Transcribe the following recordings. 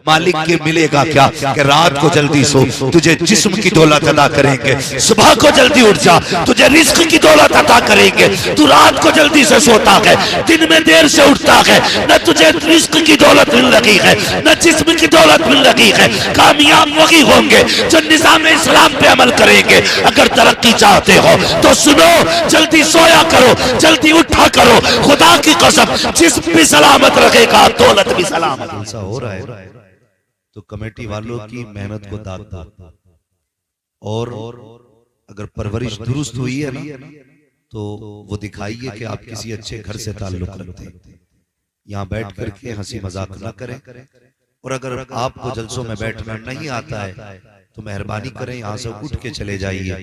मालिक के मिलेगा क्या कि रात को जल्दी सो, तुझे जिस्म की दौलत अदा करेंगे। सुबह को जल्दी उठ जा, तुझे रिस्क की दौलत अदा करेंगे। तू रात को जल्दी से सोता है, दिन में देर से उठता है, न तुझे रिस्क की दौलत मिल रही है, न जिस्म की दौलत मिल रही है। कामयाब वही होंगे जो निजाम इस्लाम पे अमल करेंगे। अगर तरक्की चाहते हो तो सुनो, जल्दी सोया करो, जल्दी उठा करो। खुदा की कसम, जिस्म भी सलामत रखेगा, दौलत भी सलामत। ऐसा हो रहा है तो कमेटी वालों की मेहनत को दाद दो। और अगर परवरिश दुरुस्त हुई है ना, तो वो दिखाइए कि आप किसी अच्छे घर से ताल्लुक रखते हैं। यहाँ बैठ करके हंसी मजाक ना करें। और अगर आपको जलसों में बैठना नहीं आता है तो मेहरबानी करें, यहाँ से उठ के चले जाइए।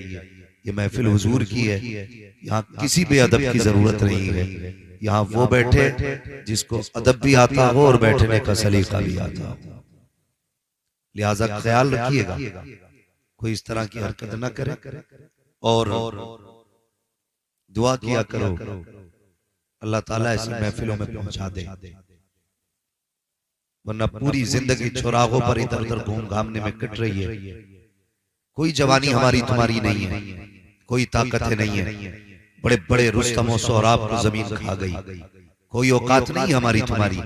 ये महफिल हुजूर की है, यहाँ किसी बेअदब की जरूरत नहीं है। यहाँ वो बैठे जिसको अदब भी आता हो और बैठने का सलीका भी आता हो। लिहाजा ख्याल रखिएगा, कोई इस तरह की हरकत न करे। और दुआ किया करो अल्लाह ताला ऐसी महफिलों में पहुंचा दे, वरना पूरी जिंदगी चौराहों पर इधर उधर घूम घामने में कट रही है। कोई जवानी हमारी तुम्हारी नहीं है, कोई ताकत नहीं है। बड़े बड़े रुस्तमों सोहराब को जमीन खा गई, कोई औकात नहीं हमारी तुम्हारी।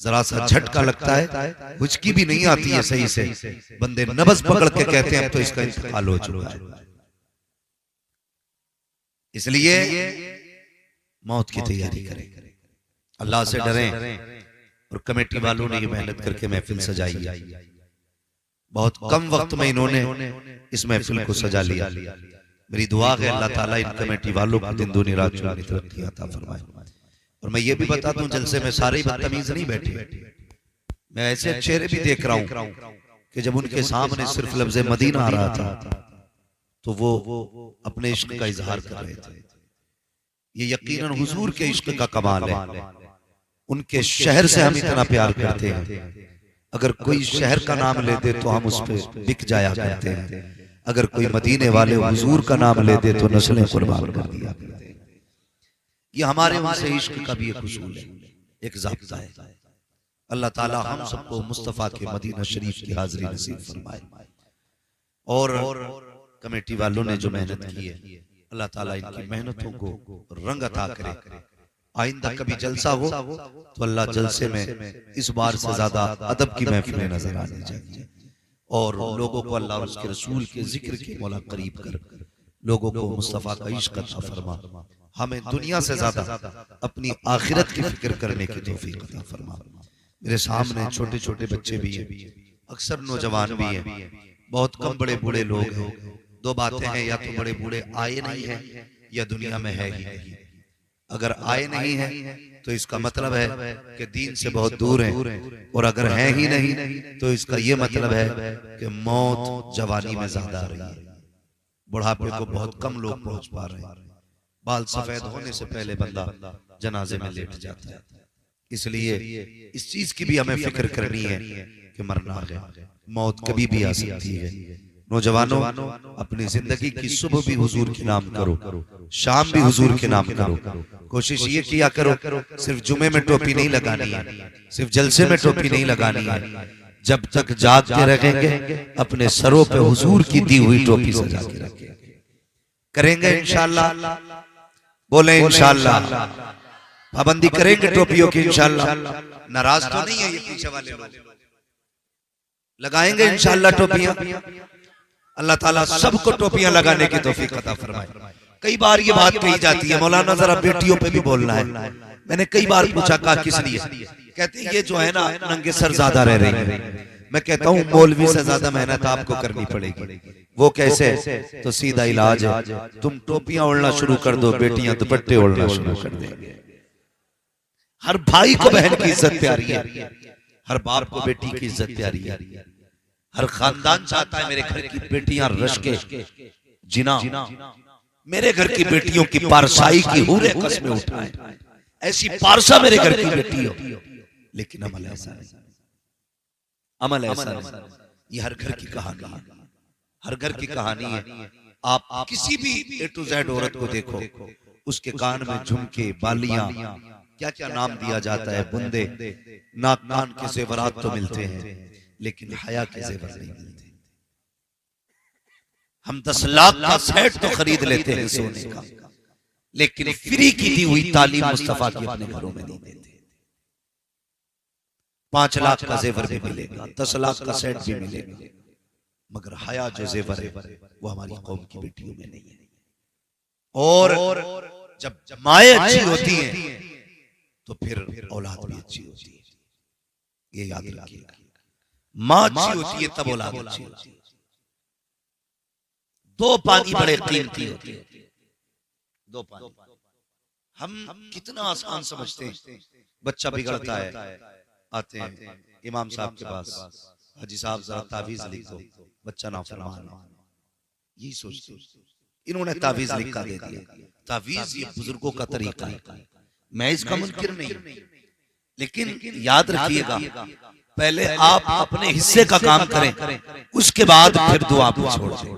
जरा सा झटका लगता है, हुचकी भी नहीं आती है सही से, बंदे नब्ज पकड़ के कहते हैं तो इसका इंतकाल हो चुका है। इसलिए मौत की तैयारी करें, अल्लाह से डरें। और कमेटी वालों ने ये मेहनत करके महफिल सजाई है। बहुत कम वक्त में इन्होंने इस महफिल को सजा लिया। मेरी दुआ है अल्लाह ताला इन कमेटी वालों को दिन दूनी रात चौगुनी तरक्की अता फरमाए। और मैं ये भी बता दूं, जलसे में सारे बदतमीज नहीं बैठे। मैं ऐसे चेहरे भी देख रहा हूं कि जब उनके सामने सिर्फ लफ्ज़ मदीना आ रहा था तो वो अपने इश्क का इजहार कर रहे थे। ये यकीनन हुजूर के इश्क का कमाल है। उनके शहर से हम इतना प्यार करते हैं, अगर कोई शहर का नाम ले दे तो हम उस पर बिक जाया करते हैं। अगर कोई मदीने वाले हुजूर का नाम ले दे तो नस्लें कुर्बान कर दिया करते हैं। ये हमारे उनसे इश्क का भी एक उसूल है, एक ज़ाब्ता है। अल्लाह ताला हम सबको मुस्तफ़ा के मदीना शरीफ की हाज़िरी नसीब फरमाए। और कमेटी वालों ने जो मेहनत की है, अल्लाह ताला इनकी मेहनतों को रंग अता करे। आइंदा कभी जलसा हो तो अल्लाह जलसे में इस बार से ज्यादा अदब की महफिलें नजर आनी चाहिए। और लोगों को अल्लाह और उसके रसूल के जिक्र के मौला करीब कर, लोगों को मुस्तफ़ा का इश्क अता फरमा। हमें दुनिया से ज्यादा अपनी आखिरत की फिक्र करने की तौफीक अता फरमा। मेरे सामने छोटे छोटे बच्चे भी हैं, अक्सर नौजवान भी हैं, बहुत कम बड़े बूढ़े लोग हैं। दो बातें हैं, या तो बड़े बूढ़े आए नहीं हैं या दुनिया में है ही नहीं। अगर आए नहीं है तो इसका मतलब है कि दीन से बहुत दूर हैं, और अगर हैं ही नहीं तो इसका यह मतलब है कि मौत जवानी में ज्यादा आ रही है, बुढ़ापे को बहुत कम लोग पहुंच पा रहे हैं। बाल सफेद होने से पहले बंदा जनाजे में लेट जाता है। इसलिए इस चीज की भी हमें फिक्र करनी है कि मरना है, मौत कभी भी आ सकती है। नौजवानों, अपनी जिंदगी की सुबह भी हुजूर के नाम करो, शाम भी हुजूर के नाम करो। कोशिश ये किया करो, सिर्फ जुमे में टोपी नहीं लगानी है, सिर्फ जलसे में टोपी नहीं लगानी है। जब तक जागते रहेंगे अपने सरों पे हुजूर की दी हुई टोपी सजा के रखेंगे। करेंगे इंशाअल्लाह, बोले इंशाअल्लाह। पाबंदी करेंगे टोपियों की इंशाअल्लाह। नाराज तो नहीं है ये पीछे वाले लोग? लगाएंगे इंशाअल्लाह टोपियां। अल्लाह ताला सबको टोपियां लगाने की तौफीक अता फरमाए। कई बार ये बात कही जाती है, मौलाना जरा बेटियों पे भी बोलना है। मैंने कई बार पूछा, कहा किस लिए? कहते हैं ये जो है ना नंगे सर ज्यादा रह रही है। मैं कहता हूँ मौलवी से ज्यादा मेहनत आपको करनी पड़ेगी। वो कैसे? तो सीधा इलाज है, तुम टोपियां ओढ़ना शुरू कर दो, बेटियां दुपट्टे ओढ़ना शुरू कर देंगे। हर भाई को बहन की इज्जत प्यारी है, हर बाप को बेटी की इज्जत प्यारी है। हर खानदान चाहता है मेरे घर की बेटियां रश्के जिना, मेरे घर की बेटियों की पारसाई की हूरे कस्में उठाएं, ऐसी पारसा मेरे घर की बेटी हो। लेकिन अमल ऐसा नहीं, अमल ऐसा नहीं। ये हर घर की कहानी है, हर घर की कहानी है। आप किसी भी A to Z औरत को देखो, उसके कान में झुमके, बालियां, क्या क्या नाम दिया जाता है, बुंदे, नाक कान के जेवरात तो मिलते हैं लेकिन हया के जेवर नहीं मिलते। हम 10 लाख का सेट तो खरीद लेते हैं सोने का, लेकिन फ्री की दी हुई तालीम मुस्तफा की अपने घरों में नहीं देते। 5 लाख का जेवर भी मिलेगा, 10 लाख का सेट भी मिलेगा, मगर हया जो जेवर है वो हमारी कौम की बेटियों में नहीं है। और जब माएँ अच्छी होती हैं तो फिर औलाद भी अच्छी होती है, ये याद रखिएगा। माँ अच्छी होती है तब औलाद अच्छी होती है। 2 पानी बड़े कीमती होते हैं, 2 पानी। हम कितना आसान समझते हैं। बच्चा बिगड़ता है, आते हैं इमाम साहब के पास, हाजी साहब जरा तावीज लिख दो, बच्चा नाफरमान है, यही सोचते। इन्होंने तावीज लिखा दे दिया। तावीज ये बुजुर्गों का तरीका है, मैं इसका मुनकिर नहीं, लेकिन याद रखिएगा पहले आप अपने हिस्से का काम करें, उसके बाद फिर दुआ को छोड़ दें।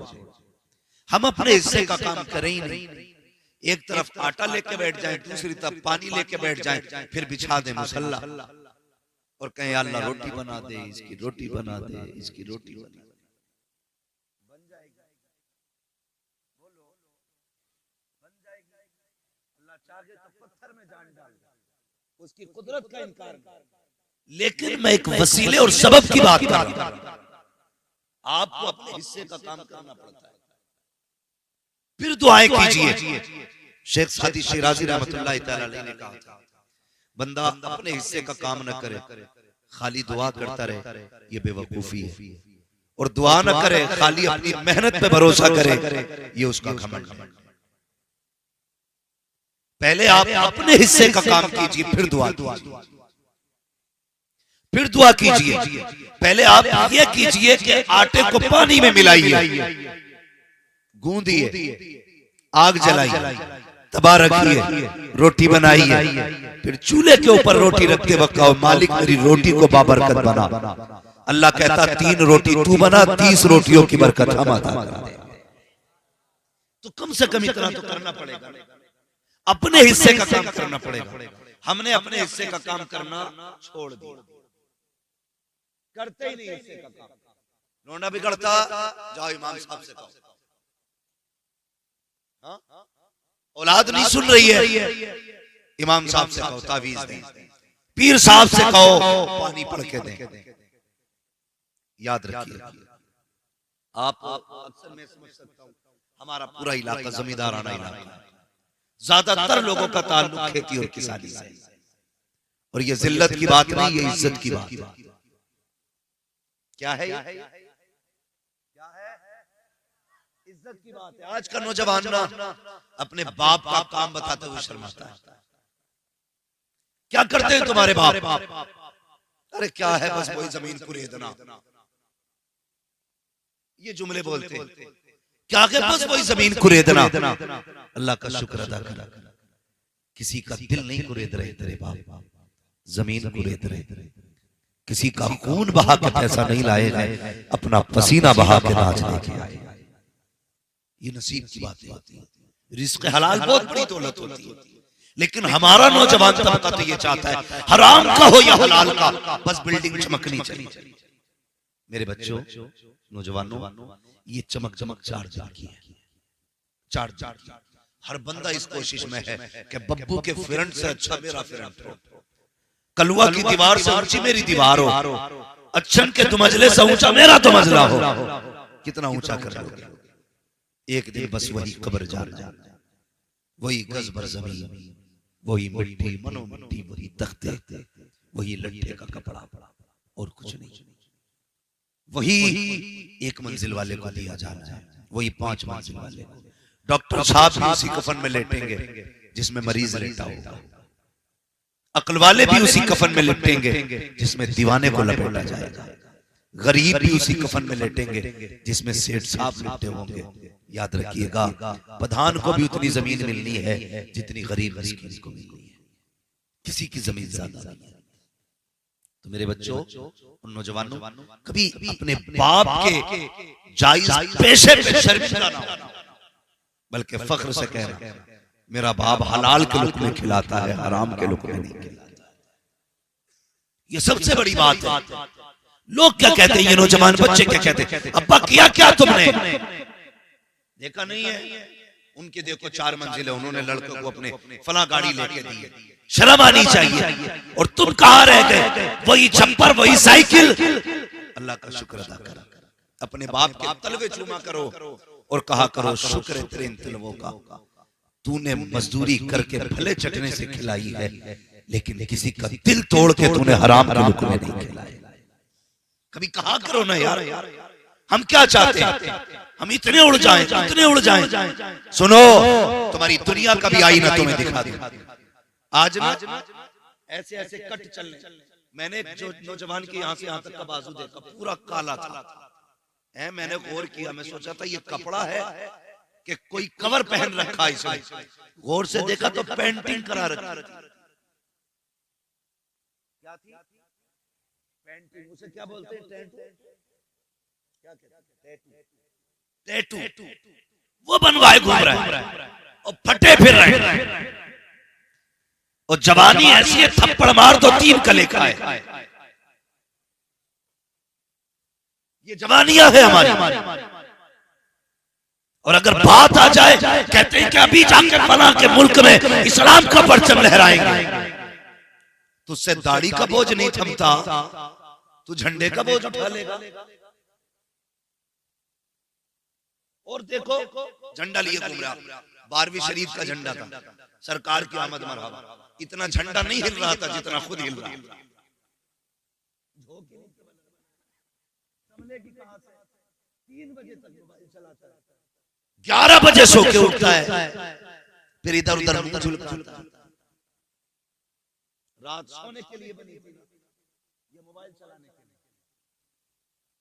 हम अपने हिस्से का काम करें ही नहीं, एक तरफ आटा लेके बैठ जाएं, दूसरी तरफ पानी लेके बैठ जाएं, फिर बिछा दें मुसल्ला और कहें अल्लाह रोटी बना दे, इसकी रोटी बना दे, इसकी रोटी बना दे। बन जाएगी, बोलो बन जाएगी। अल्लाह चाहे तो पत्थर में जान डाल, उसकी कुदरत का इनकार कर। लेकिन मैं एक वसीले और सबब की बात कर रहा हूं। आपको अपने हिस्से का काम करना पड़ता है, फिर दुआएं कीजिए। शेख सादी शिराजी रहमतुल्लाह तआला अलैह ने कहा था, बंदा अपने हिस्से का काम न करे, खाली दुआ करता रहे, ये बेवकूफी है। और दुआ न करे, खाली अपनी मेहनत पे भरोसा करे, ये उसका घमंड है। पहले आप अपने हिस्से का काम कीजिए, फिर दुआ कीजिए, फिर दुआ कीजिए। पहले आप ये कीजिए कि आटे को पानी में मिलाइए, गूंदिए, आग जलाइए, तबा रखिए, रोटी बनाइए, फिर चूल्हे के ऊपर रोटी रखते वक्त कहो, मालिक मेरी रोटी को बाबरकत बना। अल्लाह कहता 3 रोटी तू बना, 30 रोटियों की बरकत हम अता कर दे। तो कम से कम इतना तो करना पड़ेगा, अपने हिस्से का काम करना पड़ेगा। हमने अपने हिस्से का काम करना छोड़ दिया, करते ही नहीं हिस्से का काम। रोना बिगड़ता, जाओ इमाम साहब से कहो। औलाद नहीं सुन रही है, इमाम साहब से कहो तावीज दें, पीर साहब से कहो पानी पढ़ के दें। याद रखिए, आप अक्सर मैं समझ सकता हूं, हमारा पूरा इलाका जमींदाराना इलाका है, ज्यादातर लोगों का ताल्लुक खेती और किसानी से, और ये जिल्लत की बात नहीं, ये इज्जत की बात है। क्या है? क्या है? इज्जत की बात है। आज का नौजवान ना अपने बाप का काम बताते हुए शर्माता है। क्या करते हैं तुम्हारे बाप? अरे क्या है, बस वही जमीन कुरेदना, ये जुमले बोलते हैं। क्या है, बस वही जमीन कुरेदना। अल्लाह का शुक्र अदा कर, किसी का दिल नहीं कुरेद रहे तेरे बाप, जमीन कुरेद रहे। किसी का खून बहा के पैसा नहीं लाए गए, अपना पसीना बहा के नाच लेके आए। ये नसीब की बातें होती है। रिस्क हलाल बहुत बड़ी दौलत होती है, लेकिन हमारा नौजवान तबका तो ये चाहता है हराम का हो या हलाल का, बस बिल्डिंग चमकनी चाहिए। मेरे बच्चों, नौजवानों, ये चमक 4 दिन की है, 4 दिन। हर बंदा इस कोशिश में है कि बब्बू के फ्रंट से अच्छा मेरा फ्रंट हो, कलुआ की दीवार से ऊंची मेरी दीवार हो, अच्छन के दुमजले से ऊंचा मेरा दुमजला हो। कितना ऊंचा कर लोगे? एक दिन बस वही कब्र जाना, वही गज भर जमीन, वही मिट्टी, मनो मिट्टी, वही तख्ते, वही लट्ठे का कपड़ा, और कुछ नहीं। वही 1 मंजिल वाले को दिया जाना है, वही 5 मंजिल वाले को। डॉक्टर साहब भी उसी कफन में लेटेंगे जिसमें मरीज लेटा होगा, अक्ल वाले भी उसी कफन में लेटेंगे जिसमें दीवाने को लपेटा जाएगा, गरीब भी उसी कफन में लेटेंगे जिसमें सेठ साहब लेटे होंगे। याद रखिएगा, प्रधान को भी उतनी जमीन मिलनी है जितनी गरीब मिस्कीन को मिलनी है, किसी की जमीन ज्यादा नहीं है। तो मेरे बच्चों, नौजवानों, कभी अपने बाप के जायज पेशे पे शर्मिंदा ना हो, बल्कि फख्र से कह रहा, मेरा बाप हलाल के लुकमे खिलाता है, हराम के लुकमे नहीं खिलाता। ये सबसे बड़ी बात है। लोग क्या कहते हैं, ये नौजवान बच्चे क्या कहते हैं, अब्बा किया क्या तुमने? देखा नहीं है उनके, देखो 4 मंजिलें, उन्होंने लड़कों को अपने फला गाड़ी लेके दी है, शर्म आनी चाहिए। और तुम कहां रह गए? वही छप्पर, वही साइकिल। अल्लाह का शुक्र अदा करो, अपने बाप के तलवे चूमा करो और कहा करो शुक्र है तेरे इन तलवों का, तूने मजदूरी करके भले चटने से खिलाई है, लेकिन किसी का दिल तोड़ के तूने हराम के लुकमे नहीं खिलाए। कभी कहा करो ना यार, हम क्या चाहते हैं, हम इतने उड़ जाएं, इतने उड़ जाएं। सुनो, तुम्हारी दुनिया का भी आईना तुम्हें दिखा दे। आज ना ऐसे ऐसे कट चलने, मैंने जो नौजवान के यहाँ से यहाँ तक का बाजू देखा पूरा काला था, है मैंने गौर किया, मैं सोचा था ये कपड़ा है कि कोई कवर पहन रखा है इसमें, गौर से देखा तो पेंटिंग करा रखी। क्या थी पेंटिंग? उसे क्या बोलते हैं? क्या कहते हैं? टैटू। वो बनवाए घूम रहा है और फटे फिर रहे हैं। और जवानी ऐसी है, थप्पड़ मार दो 3 कले का है। ये जवानियां है हमारी। और अगर बात आ जाए, कहते हैं कि अभी जाकर फलां के मुल्क में इस्लाम का परचम लहराएंगे, तुझसे दाढ़ी का बोझ नहीं थमता, तू झंडे का बोझ उठा लेगा। और देखो झंडा लिए घूम रहा, 12वीं शरीफ का झंडा था, सरकार की आमद मरहबा, इतना झंडा नहीं हिल रहा था जितना खुद हिल रहा। 3 बजे तक मोबाइल चलाता है, 11 बजे सो के उठता है, फिर इधर उधर मुंह झुलता है। रात सोने के लिए बनी थी, ये मोबाइल चलाने के लिए।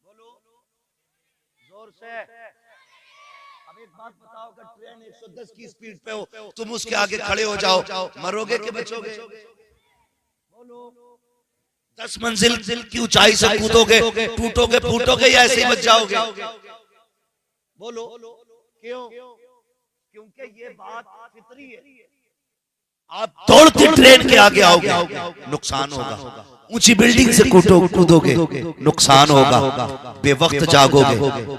बोलो जोर से। अब एक बात बताओ, अगर ट्रेन 110 की स्पीड पे हो, तुम उसके आगे खड़े हो जाओ, मरोगे कि बचोगे? बोलो। 10 मंजिल की ऊंचाई से कूदोगे, टूटोगे फूटोगे या ऐसे ही बच जाओगे? बोलो क्यों? क्योंकि ये बात फितरी है। आप दौड़ती ट्रेन के आगे आओगे, नुकसान होगा। ऊंची बिल्डिंग से कूदोगे, नुकसान होगा। बेवक्त जागोगे,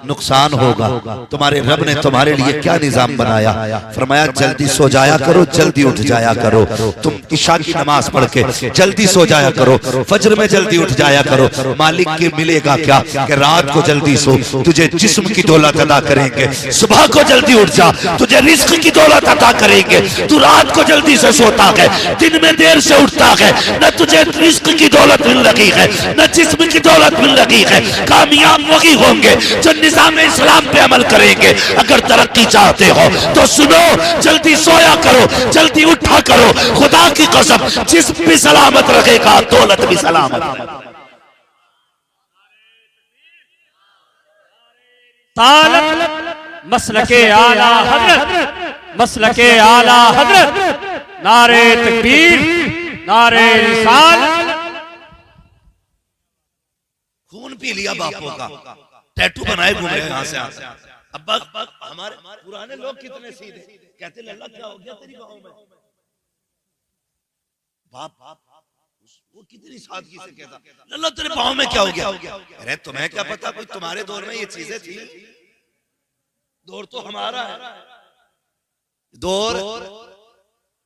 नुकसान होगा। तुम्हारे रब ने तुम्हारे लिए क्या निजाम बनाया? फरमाया जल्दी सो जाया करो, जल्दी उठ जाया करो। तुम इशा की नमाज पढ़ के जल्दी सो जाया करो, फजर में जल्दी उठ जाया करो। मालिक के मिलेगा क्या कि रात को जल्दी सो, तुझे जिस्म की दौलत अदा करेंगे। सुबह को जल्दी उठ जा, तुझे रिस्क की दौलत अदा करेंगे। तू रात को जल्दी से सोता है, दिन में देर से उठता है, न तुझे रिस्क की दौलत मिल रही है, न जिस्म की दौलत मिल रही है। कामयाब वही होंगे जो निज़ाम इस्लाम पे अमल करेंगे। अगर तरक्की चाहते हो तो सुनो, जल्दी सोया करो, जल्दी उठा करो। खुदा की कसम, जिस्म भी सलामत रहेगा, दौलत भी सलामत। मसलके आला हजरत, मसलके आला हजरत, नारे तकबीर, नारे रिसाल। खून पी लिया बापों का, टैटू बनाए घूम रहे यहाँ से यहाँ से। अब हमारे पुराने लोग कितने सीधे, कहते लल्ला क्या हो गया तेरी बाहों में? बाप वो कितनी सादगी से कहता, लल्ला तेरे बाहों में क्या हो गया? अरे तुम्हें क्या पता, कोई तुम्हारे दौर में ये चीजें थी? दौर तो हमारा है, दौर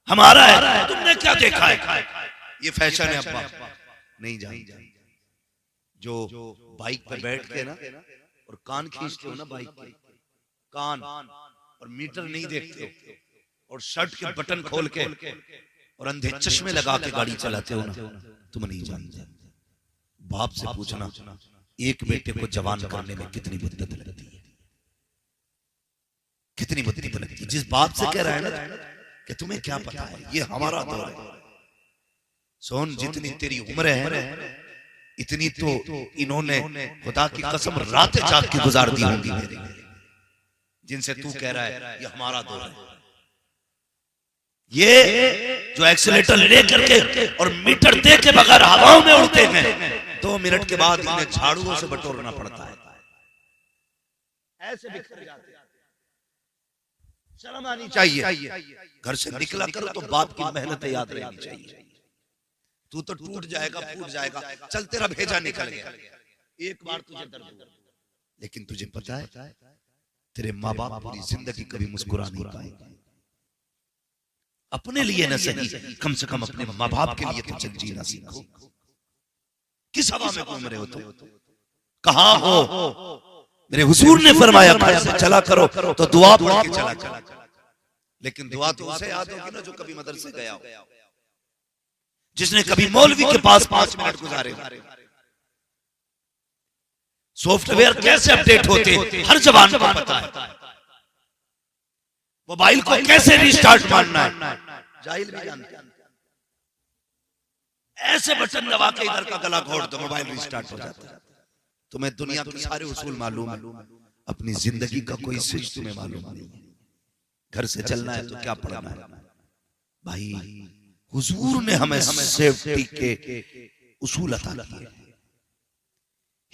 हमारा है। तुमने क्या देखा है? ये फैशन है अब्बा, नहीं जानते। जो बाइक पर बैठ के ना और कान खींचते हो ना, बाइक के कान, और मीटर नहीं देखते हो, और शर्ट के बटन खोल के और अंधे चश्मे लगा के गाड़ी चलाते हो ना, तुम नहीं जानते। बाप से पूछना, एक बेटे को जवान करने में कितनी मुद्दत लगती है, कितनी मुद्दत लगती है। जिस बाप से कह रहा है ना कि तुम्हें क्या पता है, ये हमारा दौर है। सोन, जितनी तेरी उम्र है इतनी तो इन्होंने खुदा की कसम रातें जाग के गुजार दी होंगी मेरी, जिनसे तू कह रहा है ये हमारा दौर है। ये जो एक्सीलेटर ले करके और मीटर दे के बगैर हवाओं में उड़ते हैं, 2 मिनट के बाद इन्हें झाड़ुओं से बटोरना पड़ता है, ऐसे बिखर जाते हैं। शर्म आनी चाहिए। घर से निकला करो तो बाप की मेहनत याद रहनी चाहिए। तू तो टूट जाएगा, फूट जाएगा, चल तेरा भेजा निकल गया, एक बार तुझे दर्द हुआ, लेकिन तुझे पता है तेरे माँ बाप पूरी जिंदगी कभी मुस्कुरा नहीं पाएंगे। अपने लिए न सही, कम से कम अपने माँ बाप के लिए तो चल जीना सीखो। किस हवा में घूम रहे हो तुम? कहां हो? मेरे हुजूर ने फरमाया घर से चला करो तो दुआ पढ़ के चला करो। लेकिन दुआ तो उसे याद होगी ना जो कभी मदरसे गया हो, जिसने कभी मौलवी के पास 5 मिनट गुजारे। सॉफ्टवेयर कैसे अपडेट होते हर जवान को पता है। मोबाइल को कैसे रिस्टार्ट मारना है जाहिल भी जानते हैं। ऐसे बटन दबा के इधर का गला घोट दो, मोबाइल रिस्टार्ट हो जाता है। तुम्हें दुनिया के सारे उसूल मालूम है, अपनी जिंदगी का कोई स्विच तुम्हें मालूम नहीं है। घर से चलना है तो क्या पढ़ना है भाई? हुजूर ने हमें सेफ्टी के उसूल अता किए,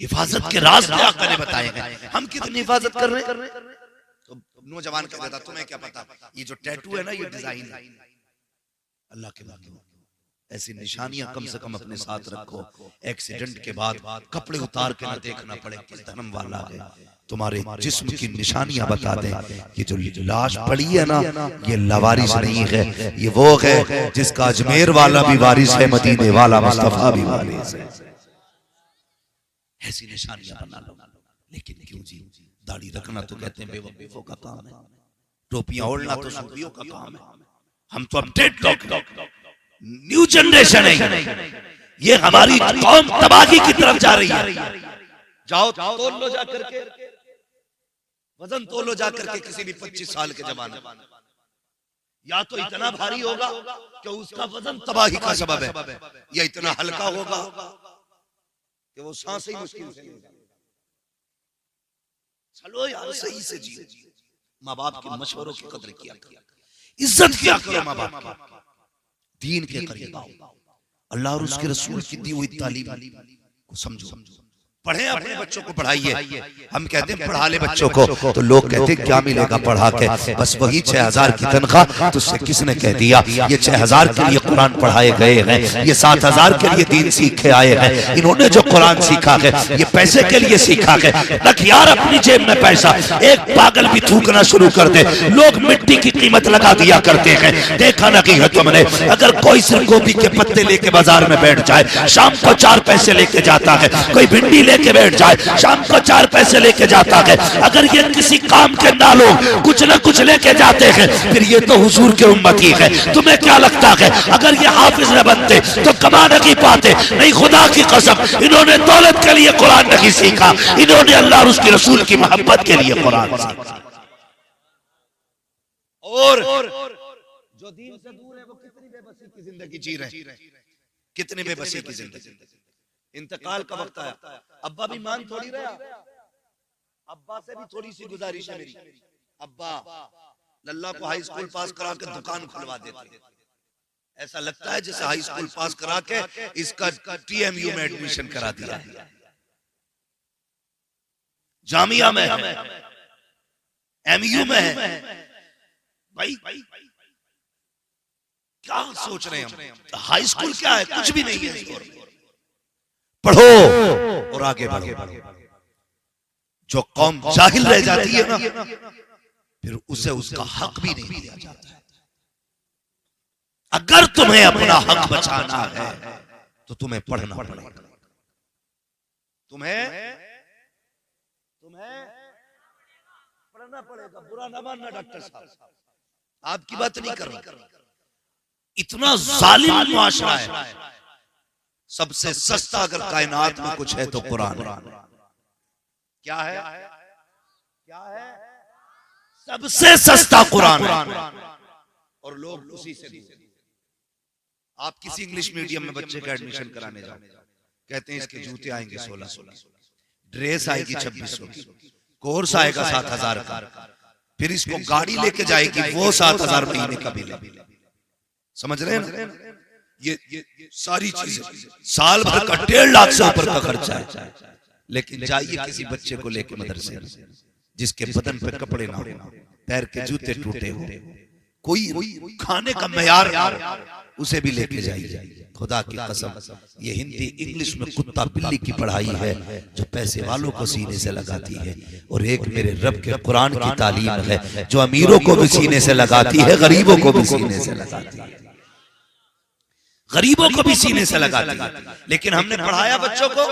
हिफाजत के रास्ते आका ने बताए हैं। हम कितनी हिफाजत कर रहे हैं? तो नौजवान कहता था तुम्हें क्या पता, ये जो टैटू है ना ये डिजाइन है। अल्लाह के वाकई ऐसी निशानियां कम से कम अपने साथ रखो। एक्सीडेंट के बाद कपड़े उतार के ना देखना पड़े किस धर्म वाला है, तुम्हारे जिस्म की निशानियां बता दें। ये जो लाश पड़ी है ना ये लवारिस नहीं है, ये वो है जिसका अजमेर वाला भी वारिस है, मदीने वाला मुस्तफा भी वारिस है। ऐसी निशानियां बना लो। लेकिन क्यों जी, दाढ़ी रखना तो कहते हैं बेवकूफों का काम है, टोपियां ओढ़ना तो सूफियों का काम है। हम तो अपडेट लोग, न्यू जनरेशन है, ये हमारी कौम तबाही की तरफ जा रही है। जाओ तोल लो जाकर के, वजन तोलो जाकर के किसी भी 25 साल के जमाने, या तो इतना भारी होगा कि उसका वजन तबाही का सबब है, या इतना हल्का होगा कि वो सांस ही मुश्किल से लेगा। चलो यार सही से जियो, माँ बाप के मशवरों की कदर किया करो, इज्जत किया करो माँ बाप की, दीन के करीब आओ, अल्लाह और उसके रसूल की दी हुई तालीम को समझो, पढ़े अपने बच्चों को पढ़ाइए। हम कहते हैं पढ़ा ले बच्चों को, तो लोग कहते हैं क्या मिलेगा पढ़ा के, बस वही 6000 की तनख्वाह। तुझसे किसने कह दिया ये 6000 के लिए कुरान पढ़ाए गए हैं, ये 7000 के लिए दीन सीख के आए हैं। इन्होंने जो कुरान सीखा है ये पैसे के लिए सीखा है। रख यार अपनी जेब में पैसा, एक पागल भी थूकना शुरू कर दे, लोग मिट्टी की कीमत लगा दिया करते हैं। देखा नहीं है तुमने, अगर कोई सिर्फ गोभी के पत्ते लेके बाजार में बैठ जाए, शाम को 4 पैसे लेके जाता है, कोई भिंडी लेके बैठ जाए, शाम को 4 पैसे लेके जाता है। अगर ये किसी काम के ना लोग कुछ न कुछ लेके जाते हैं, फिर ये तो हुजूर के उम्मती है। तुम्हें क्या लगता है अगर ये हाफिज न बनते तो कमा नहीं पाते? नहीं, खुदा की कसम, इन्होंने दौलत के लिए कुरान नहीं सीखा, इन्होंने अल्लाह और उसके रसूल की मोहब्बत के लिए कुरान सीखा। और जो दीन से दूर है वो कितनी बेबसी की जिंदगी जी रहे, कितनी बेबसी की जिंदगी। इंतकाल का वक्त आया, अब्बा भी मान थोड़ी रहा, अब्बा से भी थोड़ी सी गुजारिश है मेरी, अब्बा लल्ला को हाई स्कूल पास करा के दुकान खुलवा देते। ऐसा लगता है जैसे हाई स्कूल पास करा के इसका टीएमयू में एडमिशन करा दिया, जामिया में है, एमयू में है। भाई क्या सोच रहे हैं हम? हाई स्कूल क्या है? कुछ भी नहीं है। पढ़ो और आगे बढ़ो। जो कौम जाहिल रह जाती है ना, फिर उसे उसका हक भी नहीं दिया जाता है। अगर तुम्हें अपना हक बचाना है तो तुम्हें पढ़ना पड़ेगा, तुम्हें पढ़ना पड़ेगा। बुरा ना मानना डॉक्टर साहब, आपकी बात नहीं कर रहा। इतना जालिम मुआशरा है, सबसे सस्ता अगर कायनात में कुछ है तो कुरान। क्या है? क्या है? सबसे सस्ता कुरान और लोग उसी से दूर। आप किसी इंग्लिश मीडियम में बच्चे का एडमिशन कराने जाओ, कहते हैं इसके जूते आएंगे 1600, ड्रेस आएगी 2600, कोर्स आएगा 7000 का, फिर इसको गाड़ी लेके जाएगी वो 7000 महीने का बिल। समझ रहे हैं ना? ये सारी चीजें साल भर का 1.5 लाख से ऊपर का खर्चा है। लेकिन जाइए किसी बच्चे को लेके मदरसे, जिसके बदन पे कपड़े ना हो, पैर के जूते टूटे हो, कोई खाने का मयार उसे भी लेके जाइए। खुदा की कसम, ये हिंदी इंग्लिश में कुत्ता बिल्ली की पढ़ाई है जो पैसे वालों को सीने से लगाती है, और एक मेरे रब के कुरान की तालीम है जो अमीरों को भी सीने से लगाती है, गरीबों को भी सीने से लगाती है, गरीबों को भी सीने से लगाती है। लेकिन हमने पढ़ाया बच्चों को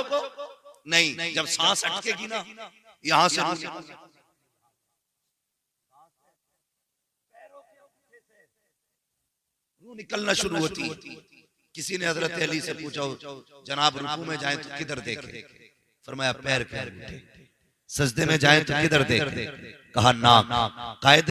नहीं, जब सांस अटकेगी ना यहां से निकलना शुरू होती है। किसी ने हजरत अली से पूछा, जनाब रुकू में जाए तो किधर देखें? फरमाया पैर के अंगूठे। सजदे में जाए तो किधर देखें? कहा नाक। कायदे